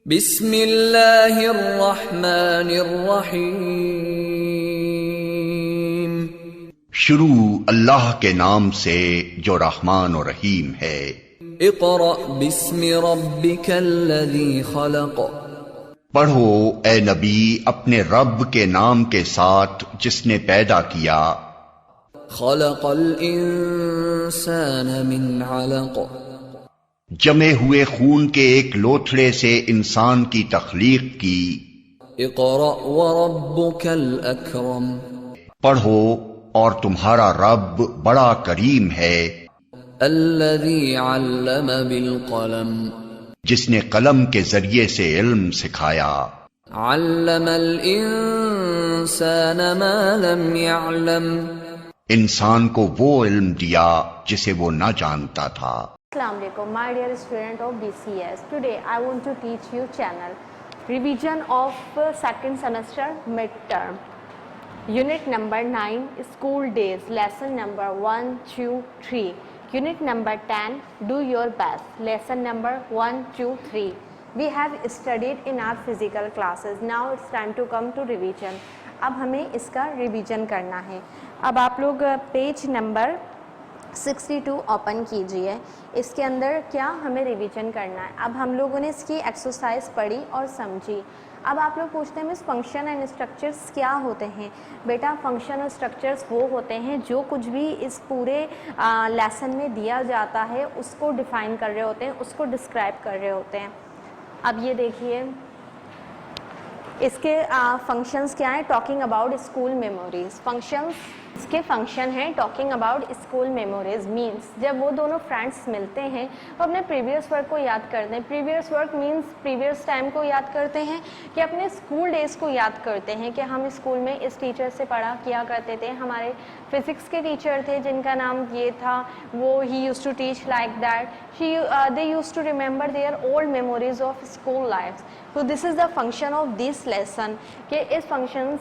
बिस्मिल्लाहिर्रहमानिर्रहीम। शुरू अल्लाह के नाम से जो रहमान और रहीम है। इक़रा बिस्मि रब्बिकल्लज़ी खलक़। पढ़ो ए नबी अपने रब के नाम के साथ जिसने पैदा किया। खलक़ल इंसान मिन अलक़। जमे हुए खून के एक लोथड़े से इंसान की तख्लीक की। इक़रा व रब्बुकल अकरम। पढ़ो और तुम्हारा रब बड़ा करीम है। अल्लज़ी अल्लम बिल क़लम। जिसने कलम के जरिए से इल्म सिखाया। अल्लमल इंसान मा लम यअलम। इंसान को वो इल्म दिया जिसे वो न जानता था। Assalamu alaikum, my dear student of BCS. Today I want to teach you channel revision of second semester midterm. Unit number 9 school days, lesson number 1, 2, 3. Unit number 10 do your best, lesson number 1, 2, 3. We have studied in our physical classes. Now it's time to come to revision. अब हमें इसका revision करना है। अब आप लोग page number 62 open कीजिए। इसके अंदर क्या हमें रिवीजन करना है। अब हम लोगों ने इसकी एक्सरसाइज पढ़ी और समझी। अब आप लोग पूछते हैं मिस फंक्शन एंड स्ट्रक्चर्स क्या होते हैं। बेटा फंक्शन और स्ट्रक्चर्स वो होते हैं जो कुछ भी इस पूरे लेसन में दिया जाता है उसको डिफ़ाइन कर रहे होते हैं, उसको डिस्क्राइब कर रहे होते हैं। अब ये देखिए इसके फंक्शंस क्या हैं। Talking about school memories. Functions इसके फंक्शन हैं talking about school memories means जब वो दोनों फ्रेंड्स मिलते हैं वो अपने प्रीवियस वर्क को याद करते हैं। Previous work means previous time को याद करते हैं कि अपने स्कूल डेज को याद करते हैं कि हम स्कूल में इस टीचर से पढ़ा किया करते थे। हमारे फिज़िक्स के टीचर थे जिनका नाम ये था, वो he used to teach like that. They used to remember their old memories of school life. तो this is the function of this lesson कि इस फंक्शंस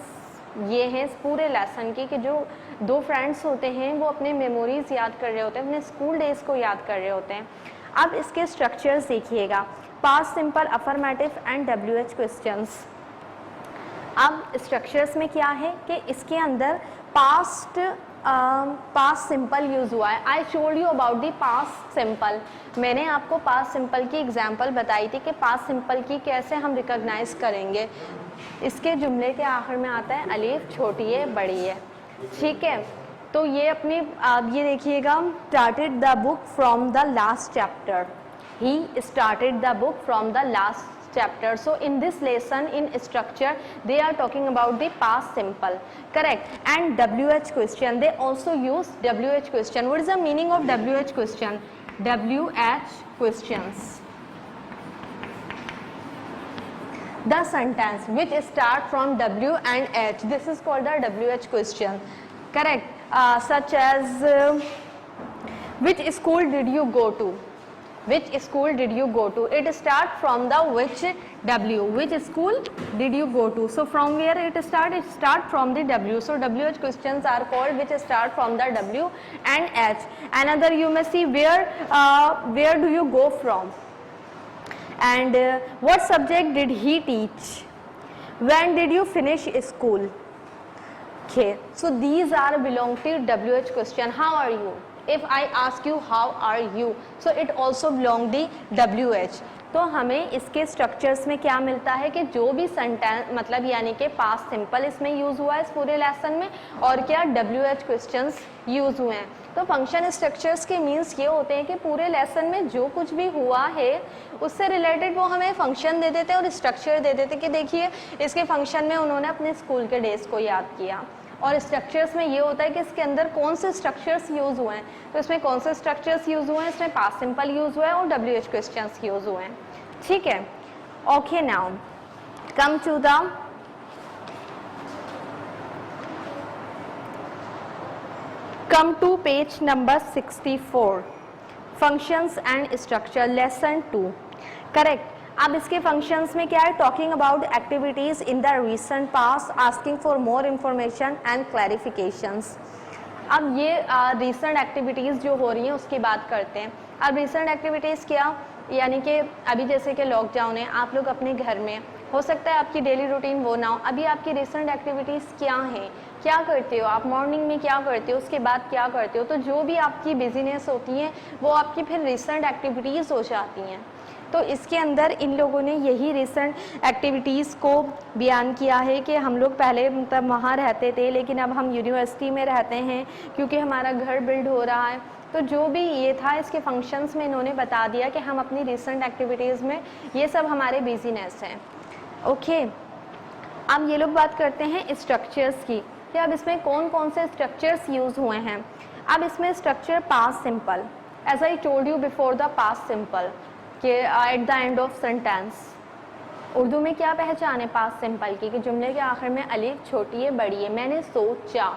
ये हैं इस पूरे लेसन की कि जो दो फ्रेंड्स होते हैं वो अपने मेमोरीज याद कर रहे होते हैं, अपने स्कूल डेज को याद कर रहे होते हैं। अब इसके स्ट्रक्चर्स देखिएगा, past simple, affirmative and WH questions. अब स्ट्रक्चर्स में क्या है कि इसके अंदर पास्ट सिंपल यूज़ हुआ है। I should you about the past simple. मैंने आपको पास्ट सिंपल की एग्जांपल बताई थी कि पास्ट सिंपल की कैसे हम रिकॉग्नाइज करेंगे। इसके जुमले के आखिर में आता है अलीफ, छोटी है बड़ी है, ठीक है। तो ये अपनी आप ये देखिएगा, started the book from the last chapter. He started the book from the last chapter. So in this lesson in structure they are talking about the past simple, correct? And WH question, they also use WH question. What is the meaning of WH question? WH questions, the sentence which start from W and H, this is called the WH question, correct? Such as which school did you go to? Which school did you go to? It start from the which W. Which school did you go to? So from where it start? It start from the W. So WH questions are called which start from the W and H. Another you may see where do you go from? And what subject did he teach? When did you finish school? Okay. So these are belong to WH question. How are you? If I ask you how are you, so it also belong the WH. तो हमें इसके structures में क्या मिलता है कि जो भी सेंटेंस मतलब यानी कि पास्ट सिंपल इसमें यूज़ हुआ है इस पूरे लेसन में, और क्या WH क्वेश्चंस यूज़ हुए हैं। तो फंक्शन स्ट्रक्चर्स के मीन्स ये होते हैं कि पूरे लेसन में जो कुछ भी हुआ है उससे रिलेटेड वो हमें फंक्शन दे देते हैं और स्ट्रक्चर दे देते कि देखिए इसके फंक्शन में उन्होंने अपने स्कूल के डेज को याद किया। और स्ट्रक्चर्स में ये होता है कि इसके अंदर कौन से स्ट्रक्चर्स यूज़ हुए हैं। तो इसमें कौन से स्ट्रक्चर्स यूज़ हुए हैं, इसमें पास्ट सिंपल यूज़ हुआ है और WH क्वेश्चंस यूज़ हुए हैं, ठीक है। Okay, now come to the page number 64, functions and structure, lesson 2, correct. अब इसके फंक्शंस में क्या है, talking about activities in the recent past, asking for more information and clarifications. अब ये रिसेंट एक्टिविटीज़ जो हो रही हैं उसकी बात करते हैं। अब रिसेंट एक्टिविटीज़ क्या, यानी कि अभी जैसे कि लॉकडाउन है, आप लोग अपने घर में, हो सकता है आपकी डेली रूटीन वो ना हो, अभी आपकी रिसेंट एक्टिविटीज़ क्या हैं, क्या करते हो आप, मॉर्निंग में क्या करते हो, उसके बाद क्या करते हो, तो जो भी आपकी बिजीनेस होती है वो आपकी फिर रिसेंट एक्टिविटीज़ हो जाती हैं। तो इसके अंदर इन लोगों ने यही रिसेंट एक्टिविटीज़ को बयान किया है कि हम लोग पहले मतलब वहाँ रहते थे, लेकिन अब हम यूनिवर्सिटी में रहते हैं क्योंकि हमारा घर बिल्ड हो रहा है। तो जो भी ये था इसके फंक्शंस में इन्होंने बता दिया कि हम अपनी रिसेंट एक्टिविटीज़ में ये सब हमारे बिजीनेस हैं। ओके, अब ये लोग बात करते हैं स्ट्रक्चर्स की कि अब इसमें कौन कौन से स्ट्रक्चर्स यूज़ हुए हैं। अब इसमें structure past simple, as I told you before, the past simple कि at the end of sentence. Urdu में क्या पहचान है पास्ट सिंपल की कि जुमले के आखिर में अलिफ छोटी है बड़ी है। मैंने सोचा,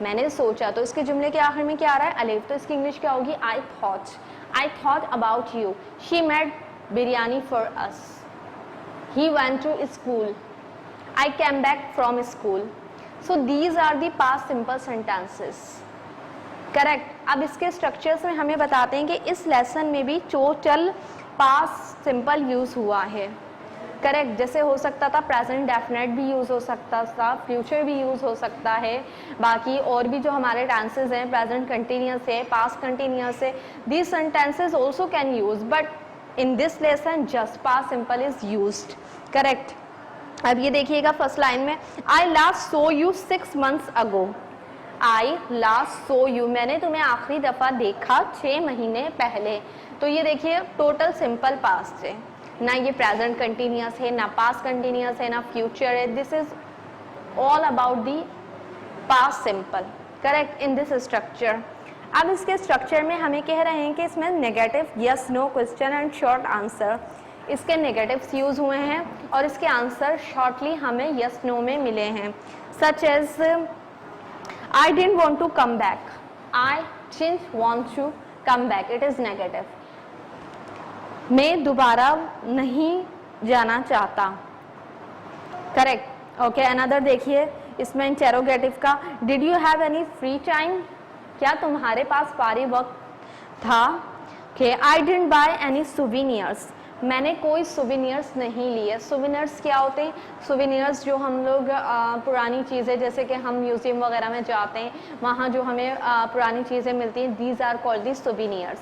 मैंने सोचा, तो इसके जुमले के आखिर में क्या आ रहा है, अलिफ, तो इसकी इंग्लिश क्या होगी, I thought about you, she made biryani for us, he went to school, I came back from school. So these are the past simple sentences. Correct. अब इसके स्ट्रक्चर्स में हमें बताते हैं कि इस लेसन में भी टोटल पास्ट सिंपल यूज़ हुआ है। करेक्ट, जैसे हो सकता था प्रेजेंट डेफिनेट भी यूज़ हो सकता था, फ्यूचर भी यूज़ हो सकता है, बाकी और भी जो हमारे टेंसेज हैं, प्रेजेंट कंटिन्यूस है, पास्ट कंटिन्यूस है, these sentences also can use, but in this lesson just past simple is used. Correct. अब ये देखिएगा फर्स्ट लाइन में, I last saw you 6 months अगो, आई लास्ट सो यू, मैंने तुम्हें आखिरी दफ़ा देखा 6 महीने पहले। तो ये देखिए टोटल सिंपल पास्ट है, ना ये प्रेजेंट कंटिन्यूस है, ना पास्ट कंटिन्यूस है, ना फ्यूचर है, this is all about the past simple. Correct, in this structure. अब इसके स्ट्रक्चर में हमें कह रहे हैं कि इसमें negative yes no question and short answer, इसके नेगेटिव्स यूज हुए हैं और इसके आंसर शॉर्टली हमें यस नो में मिले हैं। Such as I didn't want to come back, I didn't want to come back, it is negative. मैं दोबारा नहीं जाना चाहता। करेक्ट। ओके, अनदर देखिए इसमें इंटेरोगेटिव का, did you have any free time, क्या तुम्हारे पास फारी वक्त था। कि I didn't by any souvenirs, मैंने कोई सुवेनियर्स नहीं लिए। सुवेनियर्स क्या होते हैं, सुवेनियर्स जो हम लोग पुरानी चीज़ें, जैसे कि हम म्यूज़ियम वगैरह में जाते हैं, वहाँ जो हमें पुरानी चीज़ें मिलती हैं, these are called the souvenirs.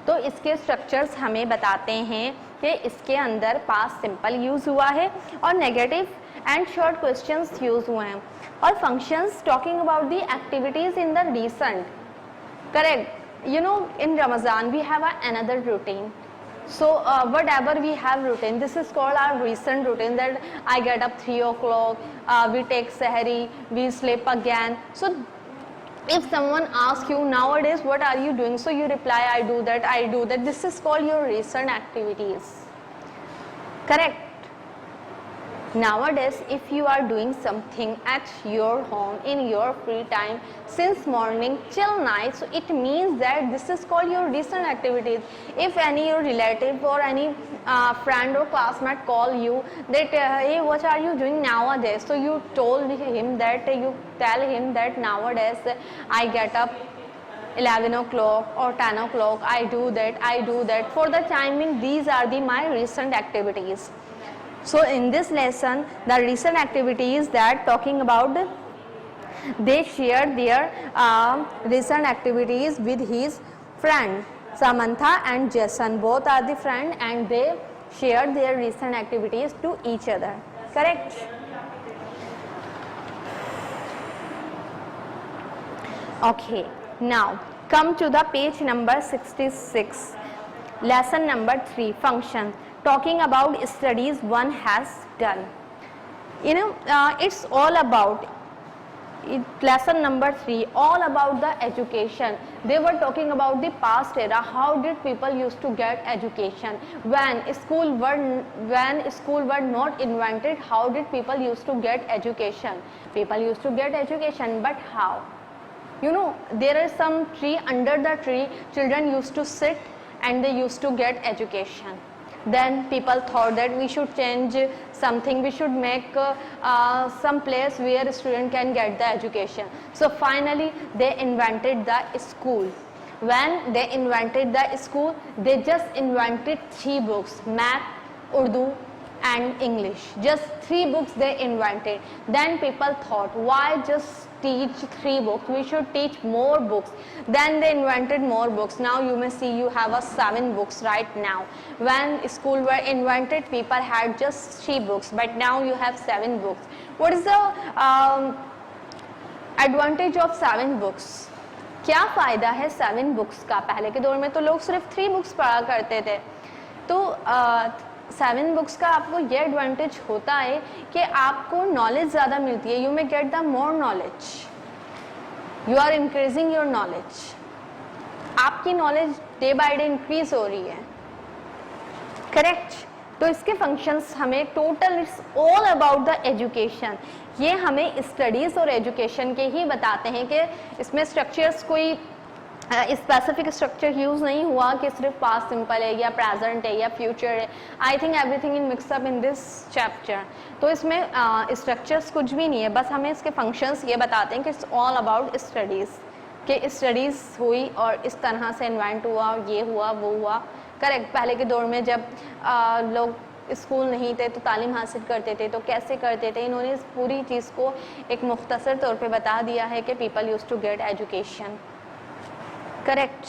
तो इसके स्ट्रक्चर्स हमें बताते हैं कि इसके अंदर पास्ट सिंपल यूज़ हुआ है और negative and short questions use हुए हैं, और functions talking about the activities in the recent. Correct, you know in Ramadan we have another routine, so whatever we have routine, this is called our recent routine, that I get up 3 o'clock, we take sahri, we sleep again. So if someone asks you nowadays what are you doing, so you reply I do that, I do that. This is called your recent activities. Correct. Nowadays if you are doing something at your home in your free time since morning till night, so it means that this is called your recent activities. If any your relative or any friend or classmate call you that hey, what are you doing nowadays, so you told him that, you tell him that nowadays I get up 11 o'clock or 10 o'clock, I do that. For the timing, these are the my recent activities. So in this lesson, the recent activities that talking about, they shared their recent activities with his friend Samantha and Jason. Both are the friend and they shared their recent activities to each other. Correct? Okay, now come to the page number 66, lesson number 3, function, talking about studies one has done. You know, it's all about lesson number 3, all about the education. They were talking about the past era, how did people used to get education when school were not invented, how did people used to get education. People used to get education, but how? You know, there is some tree, under the tree children used to sit and they used to get education. Then people thought that we should change something, we should make some place where a student can get the education. So finally they invented the school. When they invented the school, they just invented 3 books: math, Urdu and English. Just 3 books they invented. Then people thought, why just teach 3 books? We should teach more books. Then they invented more books. Now you may see you have a 7 books right now. When school were invented, people had just 3 books, but now you have 7 books. What is the advantage of 7 books? क्या फ़ायदा है 7 books का? पहले के दौर में तो लोग सिर्फ 3 बुक्स पढ़ा करते थे. तो 7 बुक्स का आपको ये एडवांटेज होता है कि आपको नॉलेज ज़्यादा मिलती है. You may get the more knowledge. You are increasing your knowledge. आपकी knowledge day by day increase हो रही है. करेक्ट. तो इसके फंक्शंस हमें total, it's all about the education. ये हमें स्टडीज़ और एजुकेशन के ही बताते हैं कि इसमें स्ट्रक्चर्स कोई स्पेसिफिक स्ट्रक्चर यूज़ नहीं हुआ कि सिर्फ पास्ट सिंपल है या प्रेजेंट है या फ्यूचर है. I think everything in mix up in this chapter. तो इसमें स्ट्रक्चर्स कुछ भी नहीं है, बस हमें इसके फंक्शंस ये बताते हैं कि इट्स ऑल अबाउट स्टडीज़, कि स्टडीज़ हुई और इस तरह से इन्वेंट हुआ, ये हुआ, वो हुआ. करेक्ट. पहले के दौर में जब लोग स्कूल नहीं थे तो तालीम हासिल करते थे, तो कैसे करते थे? इन्होंने इस पूरी चीज़ को एक मुख्तसर तौर पे बता दिया है कि people use to get education. Correct.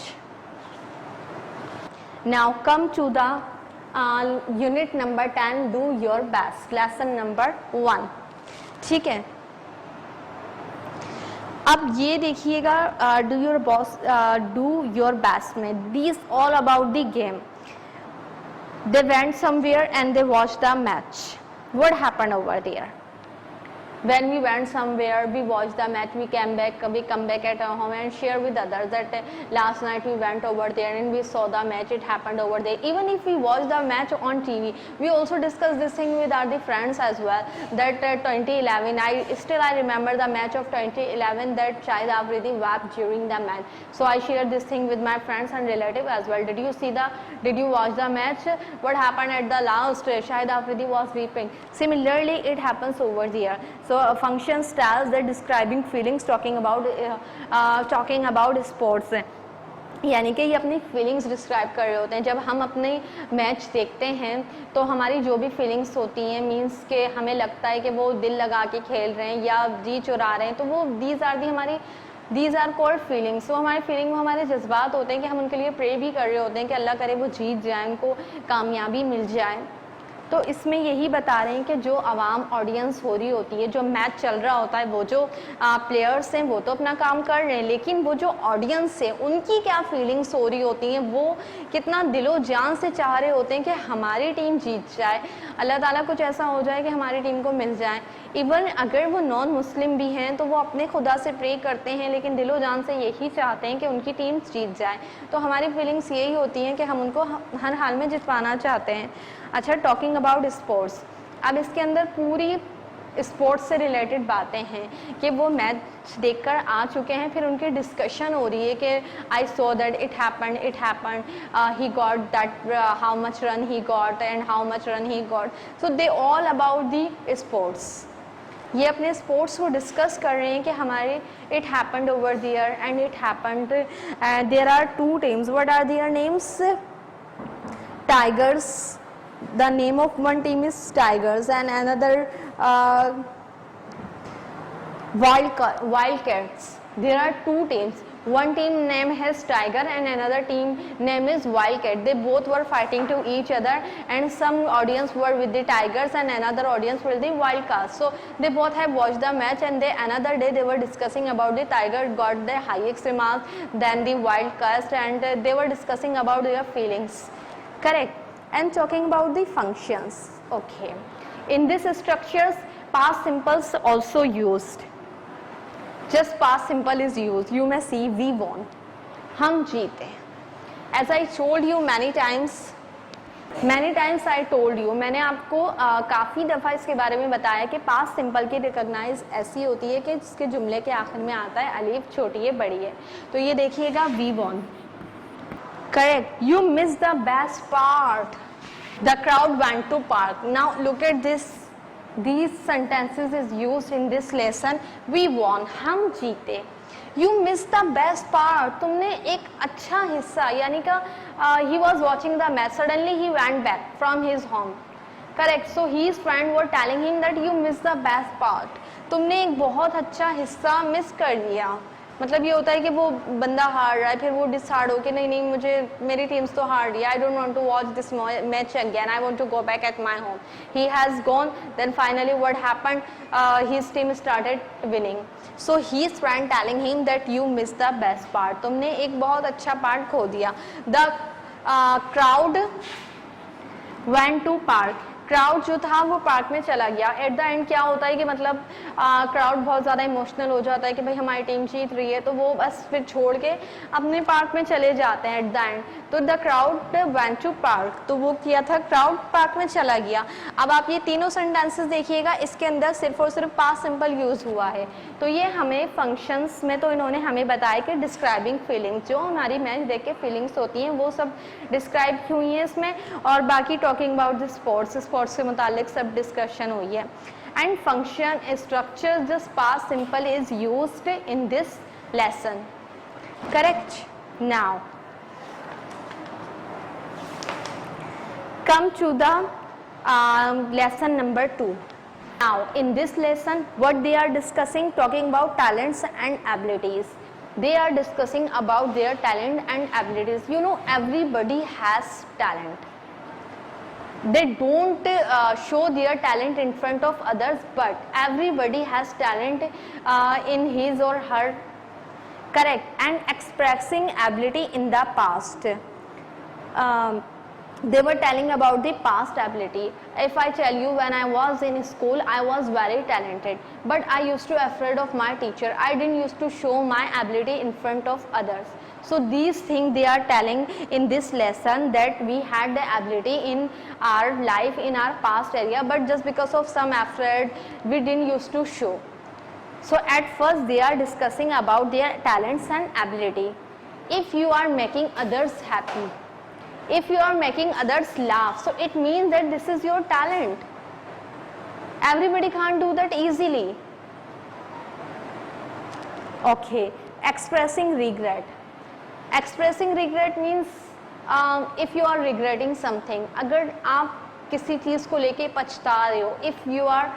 Now come to the unit number 10. Do your best. Lesson number 1. ठीक है. अब ये देखिएगा, do your best में these all about the game. They went somewhere and they watched the match. What happened over there? When we went somewhere, we watched the match, we came back at our home and share with others that last night we went over there and we saw the match, it happened over there. Even if we watch the match on TV, we also discuss this thing with our friends as well, that 2011, I remember the match of 2011 that Shahid Afridi wept during the match. So I shared this thing with my friends and relatives as well. Did you watch the match? What happened at the last? Shahid Afridi was weeping. Similarly, it happens over there. So functions tells that describing feelings, talking about sports. यानी कि ये अपनी feelings describe कर रहे होते हैं. जब हम अपने मैच देखते हैं तो हमारी जो भी फीलिंग्स होती हैं, मींस के हमें लगता है कि वो दिल लगा के खेल रहे हैं या जी चुरा रहे हैं, तो वो दीज आर कॉल्ड फीलिंग्स. तो हमारी फीलिंग, वो हमारे जज्बात होते हैं कि हम उनके लिए प्रे भी कर रहे होते हैं कि अल्लाह करे वो जीत जाए, उनको कामयाबी मिल जाए. तो इसमें यही बता रहे हैं कि जो आवाम ऑडियंस हो रही होती है, जो मैच चल रहा होता है, वो जो प्लेयर्स हैं वो तो अपना काम कर रहे हैं, लेकिन वो जो ऑडियंस है उनकी क्या फीलिंग्स हो रही होती हैं, वो कितना दिलो जान से चाह रहे होते हैं कि हमारी टीम जीत जाए, अल्लाह ताला कुछ ऐसा हो जाए कि हमारी टीम को मिल जाए. इवन अगर वो नॉन मुस्लिम भी हैं तो वो अपने खुदा से प्रे करते हैं, लेकिन दिलो जान से यही चाहते हैं कि उनकी टीम जीत जाए. तो हमारी फीलिंग्स यही होती हैं कि हम उनको हर हाल में जितवाना चाहते हैं. अच्छा, टॉकिंग अबाउट स्पोर्ट्स. अब इसके अंदर पूरी स्पोर्ट्स से रिलेटेड बातें हैं कि वो मैच देखकर आ चुके हैं, फिर उनकी डिस्कशन हो रही है कि I saw that it happen, he got that, how much run he got and how much run he got. So they all about the sports. ये अपने स्पोर्ट्स को डिस्कस कर रहे हैं कि हमारे it happened over there and it happened. There are 2 teams. What are their names? Tigers. The name of one team is Tigers and another Wildcats. There are 2 teams. One team name has Tiger and another team name is Wildcat. They both were fighting to each other and some audience were with the Tigers and another audience with the Wildcats. So they both have watched the match and another day they were discussing about the Tiger got the highest remarks than the Wildcats and they were discussing about their feelings. Correct. And talking about the functions. Okay, in this structures past simples also used. Just past simple is used. You may see we won, हम जीते. As I told you many times I told you, मैंने आपको काफ़ी दफ़ा इसके बारे में बताया कि पास्ट सिंपल की रिकॉग्नाइज ऐसी होती है कि जिसके जुमले के आखिर में आता है अलीफ, छोटी है बड़ी है. तो ये देखिएगा we won. Correct. You missed the best part. The crowd went to park. Now look at this. These sentences is used in this lesson. We won. हम जीते. You miss the best part, तुमने एक अच्छा हिस्सा, यानी कि he was watching the match, suddenly he went back from his home, correct, so his friend were telling him that you miss the best part, तुमने एक बहुत अच्छा हिस्सा मिस कर दिया। मतलब ये होता है कि वो बंदा हार रहा है, फिर वो डिसाइड हो कि नहीं नहीं मुझे मेरी टीम्स तो हार रही है, I don't want to watch this match again, I want to go back at my home, he has gone, then finally what happened, his team started winning, so his friend telling him that you miss the best part, तुमने एक बहुत अच्छा part खो दिया। The crowd went to park, crowd जो था वो park में चला गया। एट द एंड क्या होता है कि मतलब क्राउड बहुत ज़्यादा इमोशनल हो जाता है कि भाई हमारी टीम जीत रही है, तो वो बस फिर छोड़ के अपने पार्क में चले जाते हैं एट द एंड। तो the crowd went to park, तो वो किया था क्राउड पार्क में चला गया। अब आप ये तीनों सेंटेंसेस देखिएगा, इसके अंदर सिर्फ और सिर्फ पास्ट सिंपल यूज हुआ है। तो ये हमें फंक्शंस में तो इन्होंने हमें बताया कि डिस्क्राइबिंग फीलिंग्स, जो हमारी मैच देख के फीलिंग्स होती हैं वो सब डिस्क्राइब हुई हैं इसमें, और बाकी talking about the sports, sports से मुतालिक सब डिस्कशन हुई है। And function structure just past simple is used in this lesson, correct. Now come to the lesson number 2. Now in this lesson what they are discussing, talking about talents and abilities. They are discussing about their talent and abilities. You know, everybody has talent. They don't show their talent in front of others, but everybody has talent in his or her, correct, and expressing ability in the past. They were telling about the past ability. If I tell you, when I was in school I was very talented, but I used to afraid of my teacher, I didn't used to show my ability in front of others. So these things they are telling in this lesson, that we had the ability in our life, in our past area, but just because of some afraid we didn't used to show. So at first they are discussing about their talents and ability. If you are making others happy, if you are making others laugh, so it means that this is your talent. Everybody can't do that easily. Okay, expressing regret. Expressing regret means if you are regretting something, अगर आप किसी चीज़ को लेके पछता रहे हो, if you are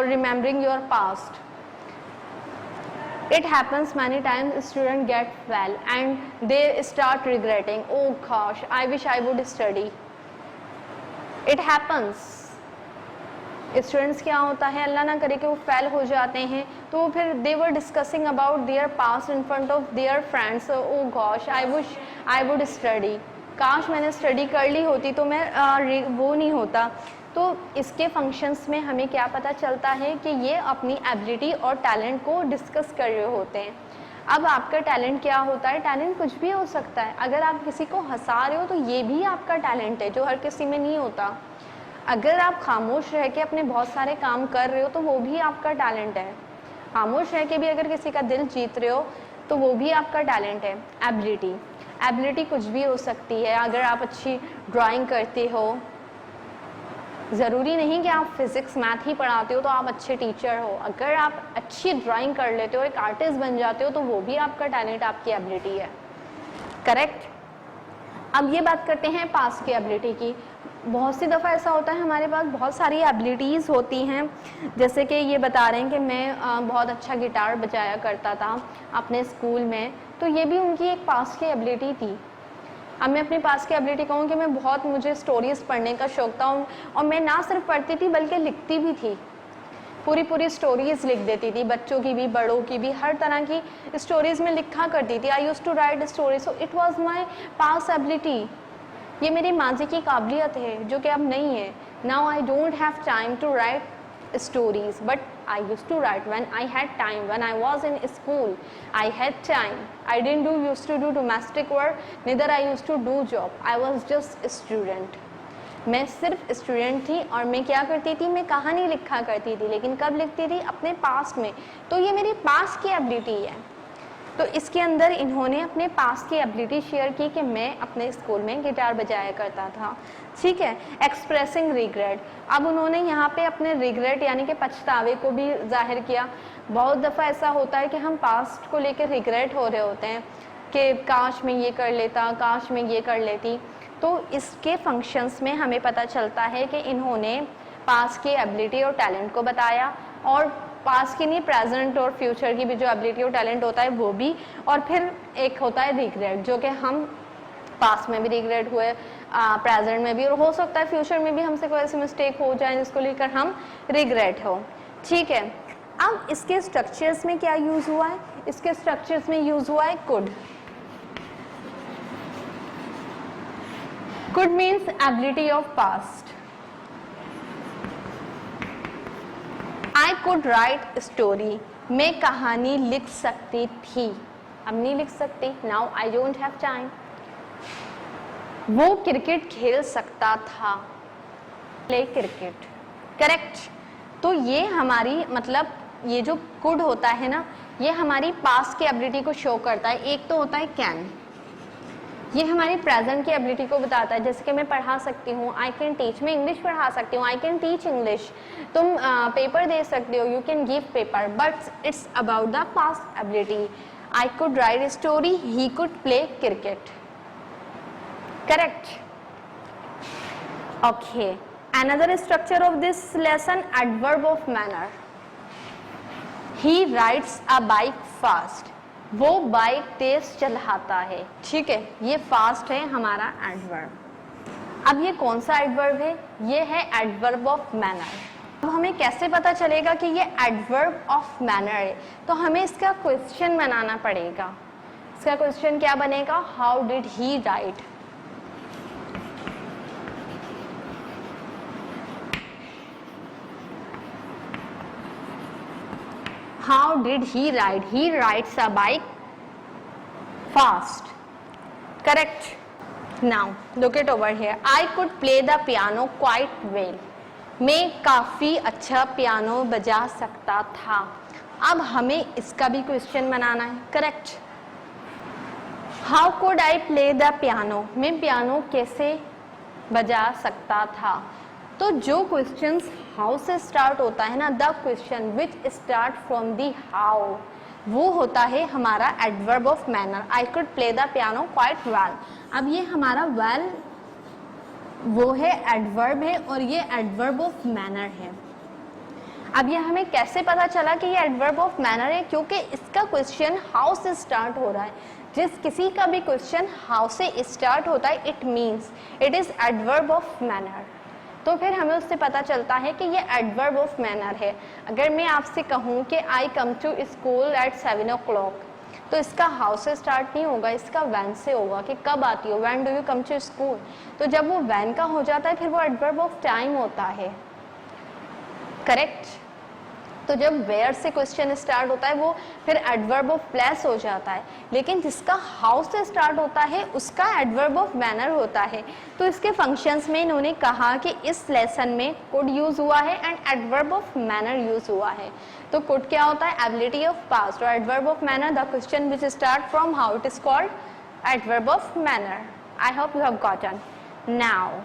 remembering your past, it happens many times, students get fail and they start regretting, oh gosh, I wish I would study. It happens. Students क्या होता है, अल्लाह ना करे कि वो फेल हो जाते हैं, तो फिर they were discussing about their past in front of their friends, oh gosh I wish I would study, काश मैंने स्टडी कर ली होती तो मैं वो नहीं होता। तो इसके फंक्शंस में हमें क्या पता चलता है कि ये अपनी एबिलिटी और टैलेंट को डिस्कस कर रहे होते हैं। अब आपका टैलेंट क्या होता है, टैलेंट कुछ भी हो सकता है। अगर आप किसी को हंसा रहे हो तो ये भी आपका टैलेंट है, जो हर किसी में नहीं होता। अगर आप खामोश रह के अपने बहुत सारे काम कर रहे हो तो वो भी आपका टैलेंट है। खामोश रह के भी अगर किसी का दिल जीत रहे हो तो वो भी आपका टैलेंट है। एबिलिटी कुछ भी हो सकती है। अगर आप अच्छी ड्राइंग करते हो, ज़रूरी नहीं कि आप फिज़िक्स मैथ ही पढ़ाते हो तो आप अच्छे टीचर हो। अगर आप अच्छी ड्राइंग कर लेते हो, एक आर्टिस्ट बन जाते हो, तो वो भी आपका टैलेंट, आपकी एबिलिटी है, करेक्ट। अब ये बात करते हैं पास्ट की एबिलिटी की। बहुत सी दफ़ा ऐसा होता है हमारे पास बहुत सारी एबिलिटीज़ होती हैं, जैसे कि ये बता रहे हैं कि मैं बहुत अच्छा गिटार बजाया करता था अपने स्कूल में, तो ये भी उनकी एक पास्ट की एबिलिटी थी। अब मैं अपनी पास की एबिलिटी कहूँ कि मुझे स्टोरीज़ पढ़ने का शौक़ था, और मैं ना सिर्फ पढ़ती थी बल्कि लिखती भी थी। पूरी स्टोरीज़ लिख देती थी, बच्चों की भी, बड़ों की भी, हर तरह की स्टोरीज़ में लिखा करती थी। I used to write story, so it was my past ability. ये मेरी माजी की काबिलियत है जो कि अब नहीं है। Now I don't have time to write stories, but I used to write when I had time. When I was in school I had time. I didn't used to do domestic work, neither I used to do job. I was just a student. मैं सिर्फ student थी और मैं क्या करती थी, मैं कहानी लिखा करती थी, लेकिन कब लिखती थी, अपने पास्ट में। तो ये मेरी पास्ट की एबिलिटी है। तो इसके अंदर इन्होंने अपने पास्ट की एबिलिटी शेयर की कि मैं अपने स्कूल में गिटार बजाया करता था, ठीक है। एक्सप्रेसिंग रिग्रेट, अब उन्होंने यहाँ पे अपने रिग्रेट यानी कि पछतावे को भी जाहिर किया। बहुत दफ़ा ऐसा होता है कि हम पास्ट को लेकर रिग्रेट हो रहे होते हैं कि काश मैं ये कर लेता, काश मैं ये कर लेती। तो इसके फंक्शंस में हमें पता चलता है कि इन्होंने पास्ट की एबिलिटी और टैलेंट को बताया, और पास्ट की नहीं, प्रेजेंट और फ्यूचर की भी जो एबिलिटी और टैलेंट होता है वो भी, और फिर एक होता है रिग्रेट, जो कि हम पास्ट में भी रिग्रेट हुए, प्रेजेंट में भी, और हो सकता है फ्यूचर में भी हमसे कोई ऐसी मिस्टेक हो जाए जिसको लेकर हम रिग्रेट हो। ठीक है, अब इसके स्ट्रक्चर्स में क्या यूज हुआ है? इसके स्ट्रक्चर्स में यूज हुआ है could. Could means ability of past. I could write story, मैं कहानी लिख सकती थी, अब नहीं लिख सकती, now I don't have time. वो क्रिकेट खेल सकता था, प्ले क्रिकेट, करेक्ट। तो ये हमारी मतलब ये जो कुड होता है ना, ये हमारी पास्ट की एबिलिटी को शो करता है। एक तो होता है कैन, ये हमारी प्रेजेंट की एबिलिटी को बताता है, जैसे कि मैं पढ़ा सकती हूँ, आई कैन टीच, मैं इंग्लिश पढ़ा सकती हूँ, आई कैन टीच इंग्लिश। तुम पेपर दे सकते हो, you can give paper, but it's about the past ability. I could write story, he could play cricket, correct. Okay, another structure of this lesson, adverb of manner. He rides a bike fast, वो bike तेज चलाता है, ठीक है, ये fast है हमारा adverb. अब ये कौन सा एडवर्ब है? ये है एडवर्ब ऑफ मैनर। अब हमें कैसे पता चलेगा कि ये एडवर्ब ऑफ मैनर है? तो हमें इसका क्वेश्चन बनाना पड़ेगा। इसका क्वेश्चन क्या बनेगा? How did he ride. How did he ride? He rides a bike fast. Correct. Now look it over here. I could play the piano quite well. मैं काफी अच्छा पियानो बजा सकता था। अब हमें इसका भी क्वेश्चन बनाना है, correct. How could I play the piano? मैं पियानो कैसे बजा सकता था? तो जो क्वेश्चंस हाउ से स्टार्ट होता है ना, the question which start from the how, वो होता है हमारा adverb of manner. I could play the piano quite well. अब ये हमारा वेल वो है एडवर्ब है, और ये एडवर्ब ऑफ मैनर है। अब ये हमें कैसे पता चला कि ये एडवर्ब ऑफ मैनर है? क्योंकि इसका क्वेश्चन हाउ से स्टार्ट हो रहा है। जिस किसी का भी क्वेश्चन हाउ से स्टार्ट होता है, it means it is adverb of manner. तो फिर हमें उससे पता चलता है कि ये एडवर्ब ऑफ मैनर है। अगर मैं आपसे कहूँ कि I come to school at 7 o'clock, तो इसका हाउ से स्टार्ट नहीं होगा, इसका वैन से होगा कि कब आती हो, when do you come to school. तो जब वो वैन का हो जाता है फिर वो एडवर्ब ऑफ टाइम होता है, करेक्ट। तो जब वेयर से क्वेश्चन स्टार्ट होता है वो फिर एडवर्ब ऑफ प्लेस हो जाता है, लेकिन जिसका हाउ से स्टार्ट होता है उसका एडवर्ब ऑफ मैनर होता है। तो इसके फंक्शंस में इन्होंने कहा कि इस लेसन में कुड यूज हुआ है and adverb of manner use हुआ है। तो कुड क्या होता है? एबिलिटी ऑफ पास्ट, और adverb of manner the question which start from how, it is called adverb of manner. I hope you have gotten. Now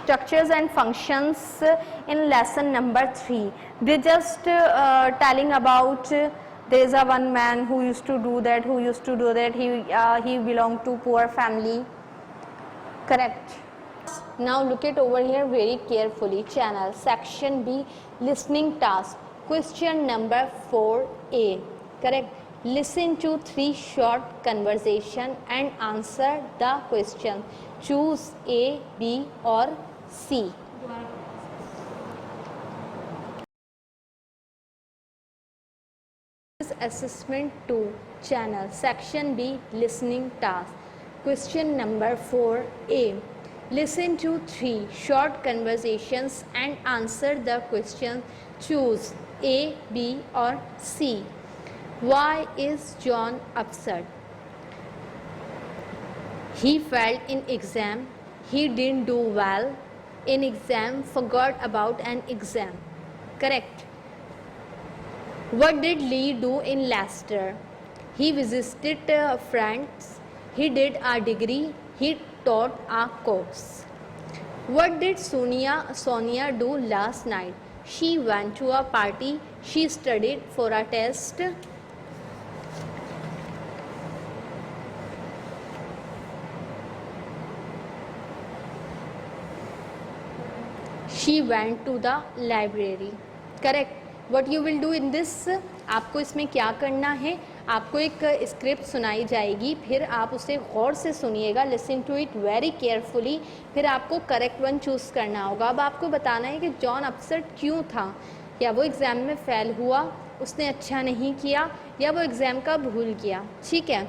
structures and functions in lesson number 3. They just telling about there is a one man who used to do that, who used to do that, he belonged to poor family, correct. Now look it over here very carefully. Channel section B, listening task, question number 4A, correct. Listen to 3 short conversation and answer the question. Choose A, B or C. Assessment 2, channel section B, listening task, question number 4A. Listen to 3 short conversations and answer the question. Choose A, B or C. Why is John upset? He failed in exam. He didn't do well in exam, forgot about an exam, correct. What did Lee do in Leicester? He visited friends, he did a degree, he taught a course. What did Sonia do last night? She went to a party. She studied for a test. She went to the library. Correct. What you will do in this? आपको इसमें क्या करना है, आपको एक script सुनाई जाएगी, फिर आप उसे गौर से सुनिएगा, listen to it very carefully, फिर आपको करेक्ट वन चूज़ करना होगा। अब आपको बताना है कि जॉन अपसेट क्यों था, या वो एग्ज़ाम में फ़ेल हुआ, उसने अच्छा नहीं किया, या वो एग्ज़ाम का भूल गया। ठीक है।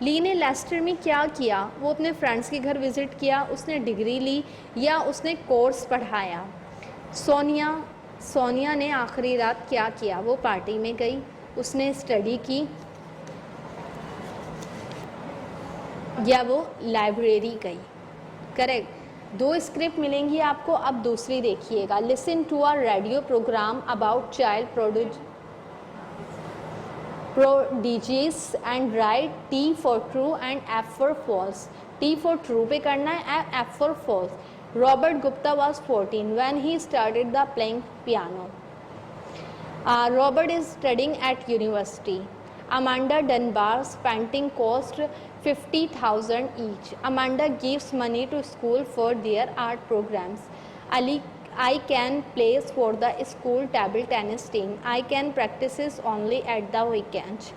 ली ने लेस्टर में क्या किया, वो अपने फ्रेंड्स के घर विज़िट किया, उसने डिग्री ली, या उसने कोर्स पढ़ाया। सोनिया ने आखिरी रात क्या किया, वो पार्टी में गई, उसने स्टडी की, या वो लाइब्रेरी गई। करेक्ट। दो स्क्रिप्ट मिलेंगी आपको। अब दूसरी देखिएगा। Listen to a radio program about child prodigies and write T for true and F for false. T for true पे करना है, F for false. Robert Gupta was 14 when he started the playing piano. Robert is studying at university. Amanda Dunbar's painting cost 50,000 each. Amanda gives money to school for their art programs. I can play for the school table tennis team. I can practice only at the weekend.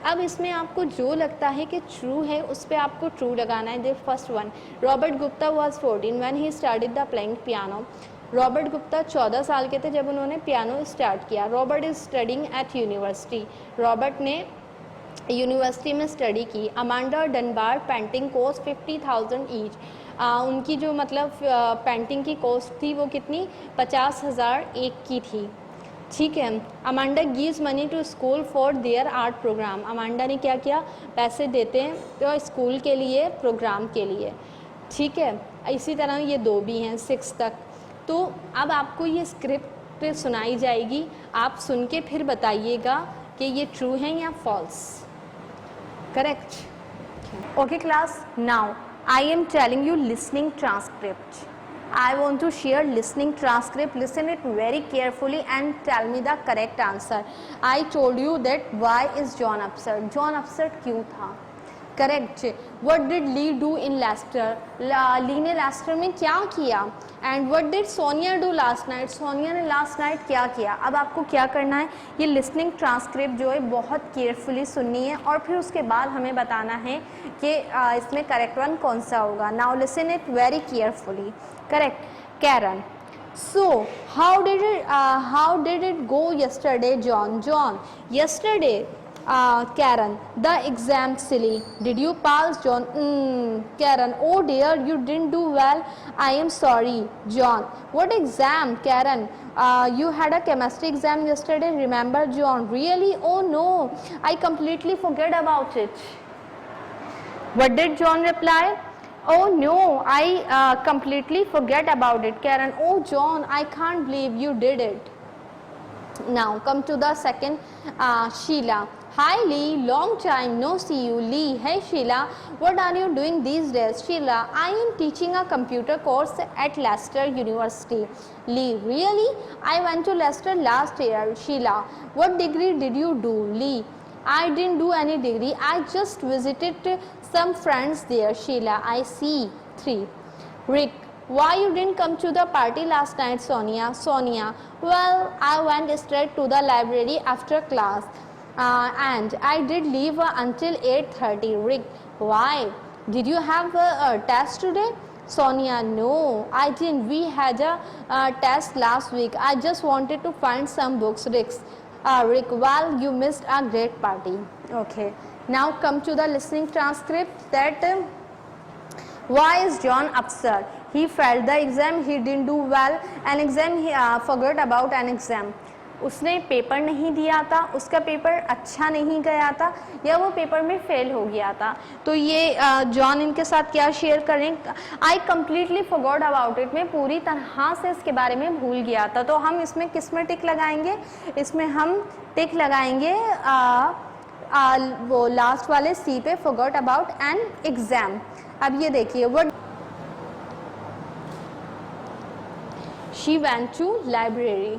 अब इसमें आपको जो लगता है कि true है उस पर आपको ट्रू लगाना है। The first one, Robert Gupta was 14 when he started the playing piano. Robert Gupta 14 साल के थे जब उन्होंने पियानो स्टार्ट किया। Robert is studying at university. Robert ने यूनिवर्सिटी में स्टडी की। Amanda Dunbar painting cost 50,000 each. उनकी जो मतलब पेंटिंग की कॉस्ट थी वो कितनी, 50,000 एक की थी। ठीक है। Amanda gives money to school for their art program. Amanda ने क्या किया, पैसे देते हैं तो स्कूल के लिए, प्रोग्राम के लिए। ठीक है। इसी तरह ये दो भी हैं 6 तक। तो अब आपको ये स्क्रिप्ट सुनाई जाएगी, आप सुन के फिर बताइएगा कि ये ट्रू है या false. Correct. Okay class, now I am telling you listening transcript. I want to share listening transcript. Listen it very carefully and tell me the correct answer. I told you that why is John upset? John upset क्यों था? Correct. What did Lee do in Leicester? Lee ने Lester में क्या किया? And what did Sonia do last night? Sonia ने last night क्या किया? अब आपको क्या करना है, ये लिसनिंग ट्रांसक्रिप्ट जो है बहुत केयरफुली सुननी है और फिर उसके बाद हमें बताना है कि इसमें करेक्ट वन कौन सा होगा। Now listen it very carefully. Correct. Karen. So how did it go yesterday, John? Yesterday, Karen, the exam silly. Did you pass, John? Karen, oh dear, you didn't do well. I am sorry, John. What exam, Karen? You had a chemistry exam yesterday, remember, John? Really? Oh no, I completely forget about it. What did John reply? Oh no, I completely forget about it. Karen, oh John, I can't believe you did it. Now come to the second, Sheila. Hi Lee, long time no see you. Lee, hey Sheila, what are you doing these days? Sheila, I am teaching a computer course at Leicester University. Lee, really? I went to Leicester last year. Sheila, what degree did you do? Lee, I didn't do any degree. I just visited some friends there. Sheila, I see. 3. Rick, why you didn't come to the party last night? Sonia, well, I went straight to the library after class and I did leave until 8:30. Rick, why? Did you have a test today? Sonia, no, I didn't. We had a test last week. I just wanted to find some books. Rick, well, you missed a great party. Okay. Now come to the listening transcript. That why is John upset? He failed the exam. He didn't do well. An exam, he forgot about an exam. उसने paper नहीं दिया था, उसका paper अच्छा नहीं गया था, या वो पेपर में फेल हो गया था। तो ये जॉन इनके साथ क्या शेयर करें, I completely forgot about it, मैं पूरी तरह से इसके बारे में भूल गया था। तो हम इसमें किस में टिक लगाएंगे, इसमें हम टिक लगाएंगे वो लास्ट वाले सी पे, फॉरगॉट अबाउट एन एग्जाम। अब ये देखिए, what she went to library.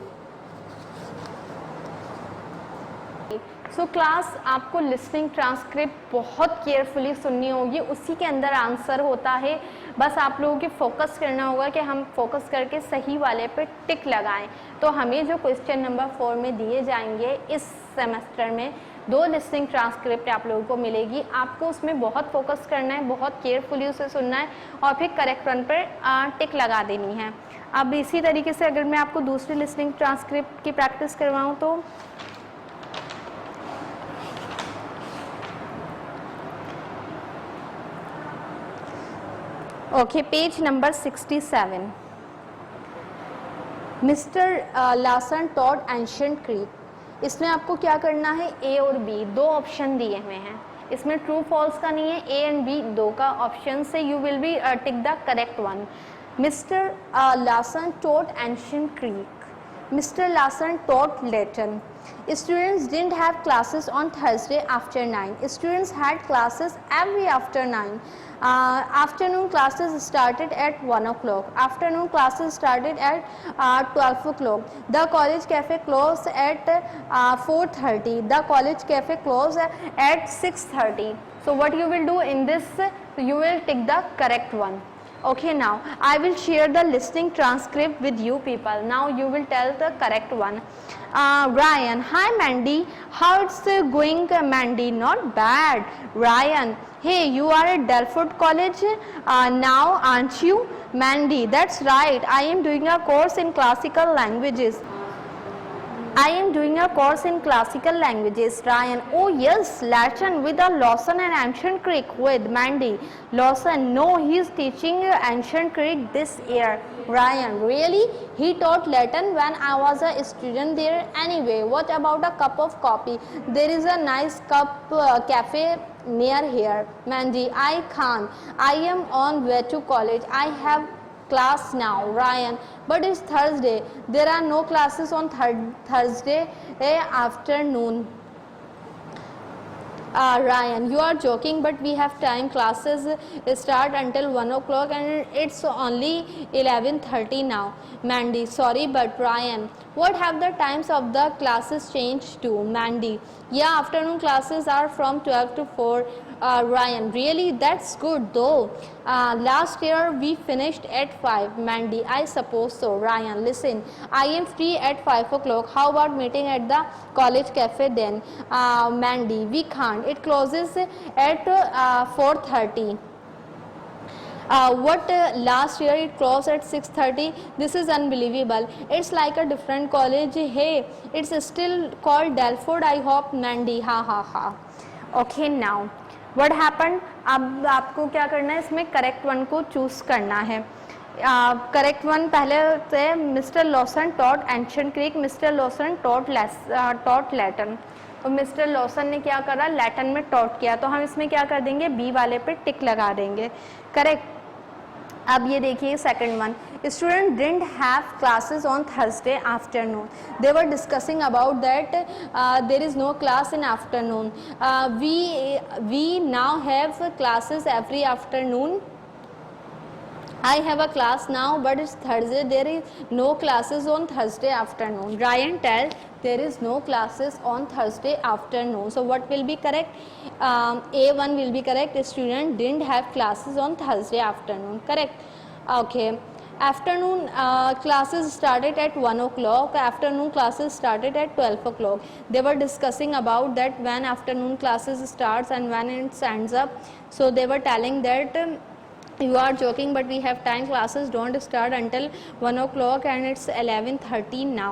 So class आपको लिसनिंग ट्रांसक्रिप्ट बहुत केयरफुली सुननी होगी, उसी के अंदर आंसर होता है। बस आप लोगों की फोकस करना होगा कि हम फोकस करके सही वाले पे टिक लगाएं। तो हमें जो क्वेश्चन नंबर 4 में दिए जाएंगे इस सेमेस्टर में 2 लिसनिंग ट्रांसक्रिप्ट आप लोगों को मिलेगी। आपको उसमें बहुत फोकस करना है, बहुत केयरफुली उसे सुनना है और फिर करेक्ट वन पर टिक लगा देनी है। अब इसी तरीके से अगर मैं आपको दूसरी लिसनिंग ट्रांसक्रिप्ट की प्रैक्टिस करवाऊँ तो okay, page number 67। Mister Larson taught ancient creek. इसमें आपको क्या करना है, ए और बी 2 ऑप्शन दिए हुए हैं। इसमें ट्रू फॉल्स का नहीं है, ए एंड बी 2 का ऑप्शन से you will be tick the correct one. Mister Larson taught ancient Greek. Mr. Larson taught Latin. Students didn't have classes on Thursday after 9. Students had classes every after 9. Afternoon classes started at 1 o'clock. Afternoon classes started at 12 o'clock. The college cafe closed at 4:30. The college cafe closed at 6:30. So what you will do in this, you will tick the correct one. Okay, now I will share the listening transcript with you people. Now you will tell the correct one. Ryan, hi Mandy, how it's going Mandy? Not bad. Ryan, hey, you are at Delford College now, aren't you? Mandy, that's right. I am doing a course in classical languages. I am doing a course in classical languages. Ryan, oh yes, Latin with a Lawson and Ancient Creek with Mandy. Lawson, no, he is teaching Ancient Creek this year. Ryan, really? He taught Latin when I was a student there. Anyway, what about a cup of coffee? There is a nice cafe near here. Mandy, I can't. I am on way to college. I have class now. Ryan, but it's Thursday. There are no classes on Thursday afternoon. Ryan, you are joking, but we have time. Classes start until 1 o'clock and it's only 11:30 now. Mandy, sorry, but Ryan, what have the times of the classes changed to? Mandy, yeah, afternoon classes are from 12 to 4. Ryan, really? That's good though. Last year we finished at 5. Mandy, I suppose so. Ryan, listen, I am free at 5 o'clock. How about meeting at the college cafe then? Mandy, we can't. It closes at 4:30. Last year it closed at 6:30. This is unbelievable. It's like a different college. Hey, it's still called Delford, I hope. Mandy, ha ha ha. Okay, now what happened? अब आपको क्या करना है, इसमें correct one को choose करना है। Correct one पहले से mister Lawson taught ancient creek, mister Lawson taught Latin. तो मिस्टर लॉसन ने क्या करा, लैटिन में टॉट किया, तो हम इसमें क्या कर देंगे, बी वाले पे टिक लगा देंगे। करेक्ट। अब ये देखिए second one, student didn't have classes on Thursday afternoon. They were discussing about that there is no class in afternoon. We now have classes every afternoon. I have a class now, but it's Thursday. There is no classes on Thursday afternoon. Ryan tell there is no classes on Thursday afternoon. So what will be correct? A1 will be correct. Student didn't have classes on Thursday afternoon. Correct. Okay. Afternoon classes started at 1 o'clock. Afternoon classes started at 12 o'clock. They were discussing about that when afternoon classes starts and when it ends up. So they were telling that you are joking, but we have time. Classes don't start until 1 o'clock and it's 11:30 now.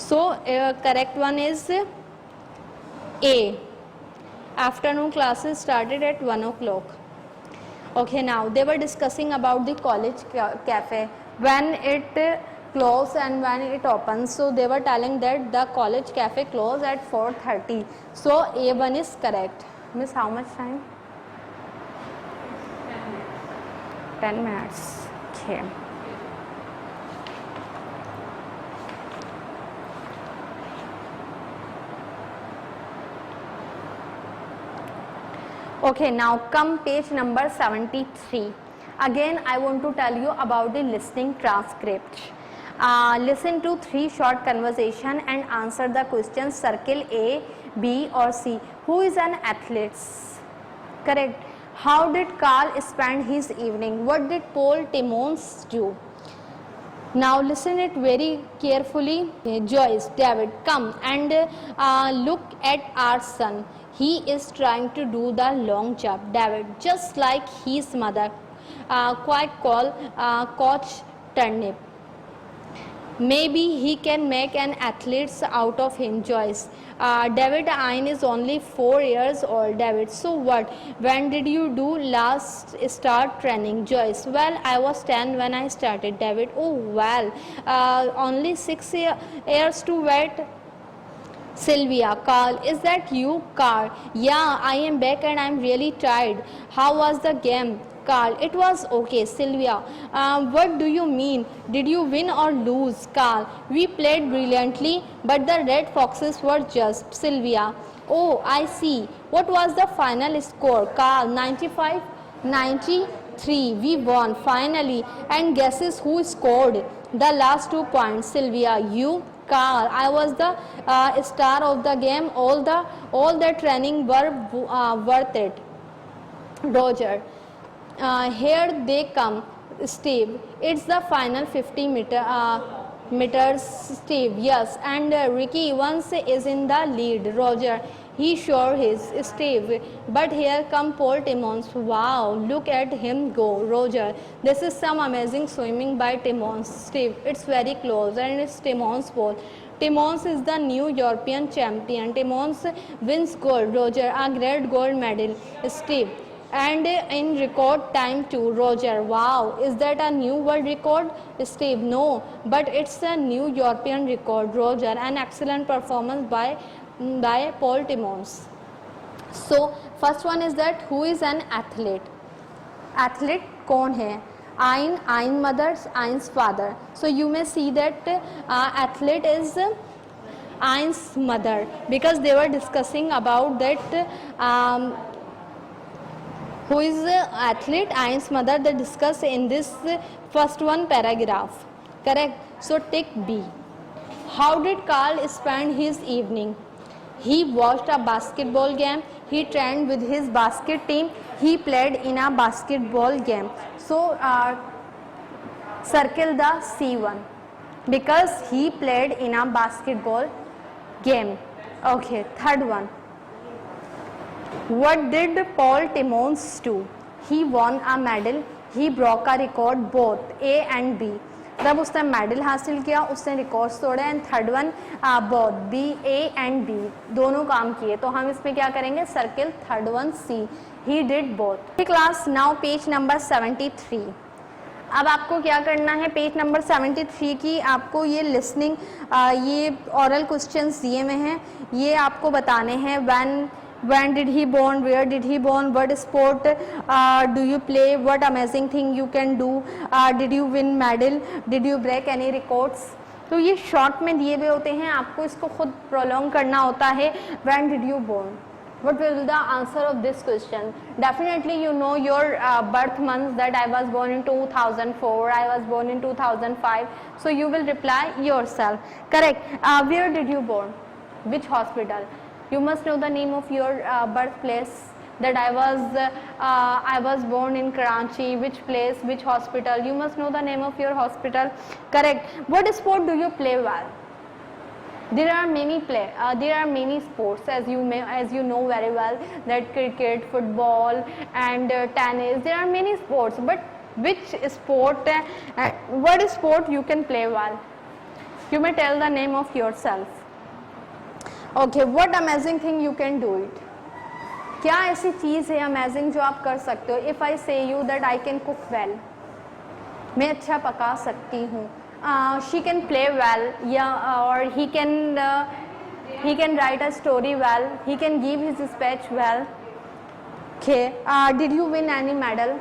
So correct one is A. Afternoon classes started at 1 o'clock. Okay, now they were discussing about the college cafe, when it close and when it opens. So they were telling that the college cafe close at 4:30. So A1 is correct. Miss, how much time? 10 minutes. Okay. Okay, now come page number 73. Again I want to tell you about the listening transcript. Listen to 3 short conversation and answer the questions. Circle A B or C? Who is an athlete? Correct. How did Carl spend his evening? What did Paul Timmons do? Now listen it very carefully. Joyce, David, come and look at our son. He is trying to do the long jump. David, just like his mother, quite call Coach Turnip. Maybe he can make an athlete out of him. Joyce, David Ayn is only 4 years old. David, so what? When did you do last start training? Joyce, well, I was 10 when I started. David, oh well, only 6 years to wait. Sylvia, Carl, is that you? Carl, yeah, I am back and I'm really tired. How was the game? Carl, it was okay. Sylvia, what do you mean? Did you win or lose? Carl, we played brilliantly, but the Red Foxes were just. Sylvia, oh, I see. What was the final score? Carl, 95-93. We won finally. And guesses who scored the last 2 points? Sylvia, you. Carl, I was the star of the game. All the training were worth it. Roger, here they come. Steve, it's the final 50 meters. Steve, yes, and Ricky Evans is in the lead. Roger, he sure is. Steve, but here come Paul Timmons. Wow, look at him go. Roger, this is some amazing swimming by Timmons. Steve, it's very close and it's Timmons' fault. Timmons is the new European champion. Timmons wins gold. Roger, a great gold medal. Steve, and in record time too. Roger, wow, is that a new world record? Steve, no, but it's a new European record. Roger, an excellent performance by Paul Timmons. So first one is that who is an athlete? Athlete कौन है? Ayn mother's, Ayn's father. So you may see that athlete is Ayn's mother, because they were discussing about that who is athlete, Ayn's mother, they discuss in this first one paragraph. Correct. So take B. How did Carl spend his evening? He watched a basketball game. He trained with his basket team. He played in a basketball game. So circle the C1 because he played in a basketball game. Okay, third one. What did Paul Timmons do? He won a medal. He broke a record, both A and B. जब उसने medal हासिल किया, उसने records तोड़े. And third one both B, A and B दोनों काम किए. तो हम इसमें क्या करेंगे? Circle third one C. He did both. Class now page number 73. अब आपको क्या करना है? पेज नंबर 73 की आपको ये लिसनिंग, ये ऑरल क्वेश्चंस दिए हुए हैं, ये आपको बताने हैं. When did he born? Where did he born? What sport do you play? What amazing thing you can do? Did you win medal? Did you break any records? तो ये शॉर्ट में दिए हुए होते हैं, आपको इसको खुद प्रोलॉन्ग करना होता है. When did you born? What will be the answer of this question? Definitely you know your birth months, that I was born in 2004, I was born in 2005. So you will reply yourself. Correct. Where did you born? Which hospital? You must know the name of your birthplace, that I was born in Karachi. Which place, which hospital? You must know the name of your hospital. Correct. What sport do you play well? There are many sports, as you know very well, that cricket, football and tennis. There are many sports, but which sport, what sport you can play well? You may tell the name of yourself. Okay, what amazing thing you can do it? क्या ऐसी चीज़ है amazing जो आप कर सकते हो? If I say you that I can cook well, मैं अच्छा पका सकती हूँ. She can play well, yeah, or he can write a story well. He can give his speech well. Okay, did you win any medal?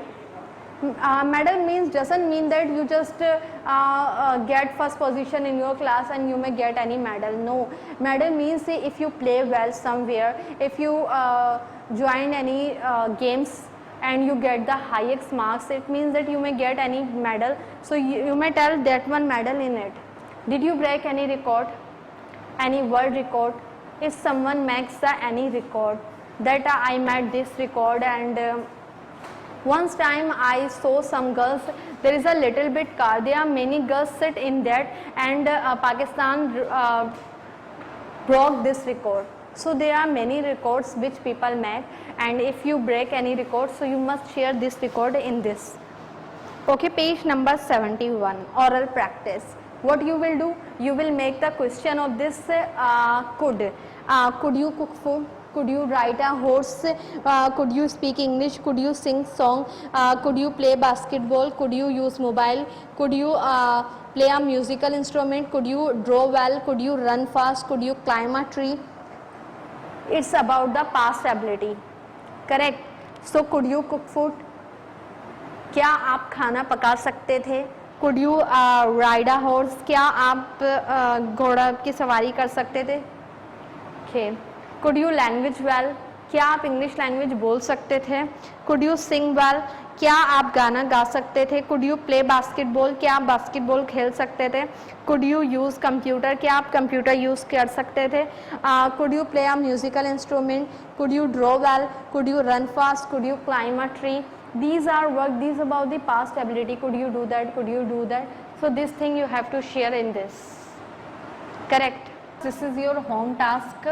Medal doesn't mean that you just get first position in your class and you may get any medal. No, medal means if you play well somewhere, if you join any games and you get the highest marks, it means that you may get any medal. So you may tell that one medal in it. Did you break any record, any world record? if someone makes any record, that I made this record, and once time I saw some girls, there is a little bit car, there are many girls sit in that, and Pakistan broke this record. So there are many records which people make, and if you break any record, so you must share this record in this. Okay, page number 71, oral practice. What you will do, you will make the question of this could you cook food, could you ride a horse, could you speak English, could you sing song, could you play basketball, could you use mobile, could you play a musical instrument, could you draw well, could you run fast, could you climb a tree. It's about the past ability, correct? So could you cook food, क्या आप खाना पका सकते थे? Could you ride a horse, क्या आप घोड़ा की सवारी कर सकते थे? Okay. Could you language well, क्या आप इंग्लिश लैंग्वेज बोल सकते थे? Could you sing well, क्या आप गाना गा सकते थे? Could you play basketball, क्या आप बास्केटबॉल खेल सकते थे? Could you use computer, क्या आप कंप्यूटर यूज़ कर सकते थे? Could you play a musical instrument? Could you draw well? Could you run fast? Could you climb a tree? These are work, these about the past ability. Could you do that? Could you do that? So this thing you have to share in this. Correct. This is your home task.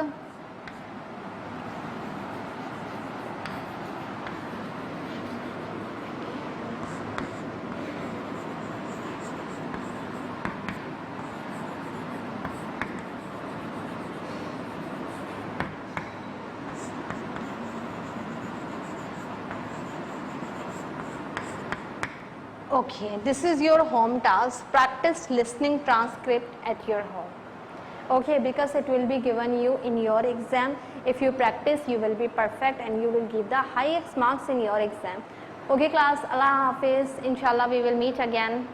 Okay, this is your home task. Practice listening transcript at your home. Okay, because it will be given you in your exam. If you practice, you will be perfect and you will give the highest marks in your exam. Okay class, Allah Hafiz. Inshallah we will meet again.